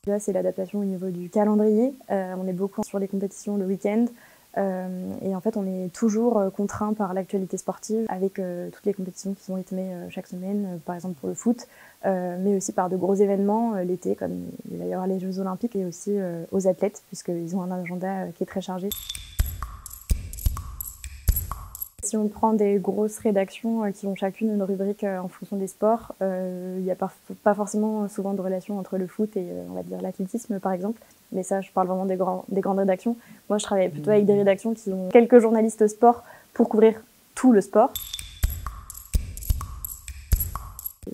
Là, c'est l'adaptation au niveau du calendrier. On est beaucoup sur les compétitions le week-end. Et en fait, on est toujours contraint par l'actualité sportive avec toutes les compétitions qui sont rythmées chaque semaine, par exemple pour le foot, mais aussi par de gros événements l'été, comme il va y avoir les Jeux Olympiques, et aussi aux athlètes, puisqu'ils ont un agenda qui est très chargé. Si on prend des grosses rédactions qui ont chacune une rubrique en fonction des sports, il n'y a pas forcément souvent de relation entre le foot et on va dire l'athlétisme par exemple. Mais ça, je parle vraiment des grandes rédactions. Moi, je travaille plutôt avec des rédactions qui ont quelques journalistes sport pour couvrir tout le sport.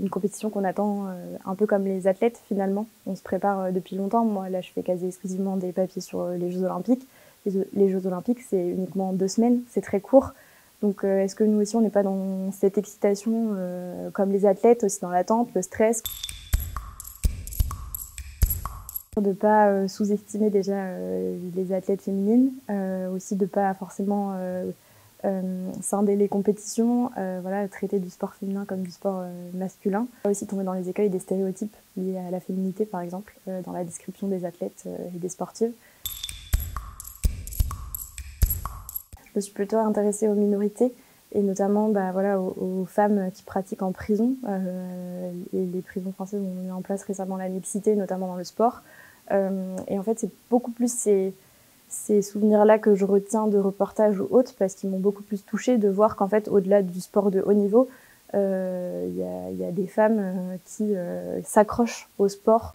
Une compétition qu'on attend un peu comme les athlètes finalement. On se prépare depuis longtemps. Moi, là, je fais quasi exclusivement des papiers sur les Jeux Olympiques. Les Jeux Olympiques, c'est uniquement 2 semaines, c'est très court. Donc, est-ce que nous aussi, on n'est pas dans cette excitation comme les athlètes, aussi dans l'attente, le stress? De ne pas sous-estimer déjà les athlètes féminines, aussi de ne pas forcément scinder les compétitions, voilà, traiter du sport féminin comme du sport masculin. Aussi tomber dans les écueils des stéréotypes liés à la féminité, par exemple, dans la description des athlètes et des sportives. Je me suis plutôt intéressée aux minorités et notamment voilà, aux femmes qui pratiquent en prison. Et les prisons françaises ont mis en place récemment la mixité, notamment dans le sport. Et en fait, c'est beaucoup plus ces souvenirs-là que je retiens de reportages ou autres, parce qu'ils m'ont beaucoup plus touchée de voir qu'en fait, au-delà du sport de haut niveau, y a des femmes qui s'accrochent au sport.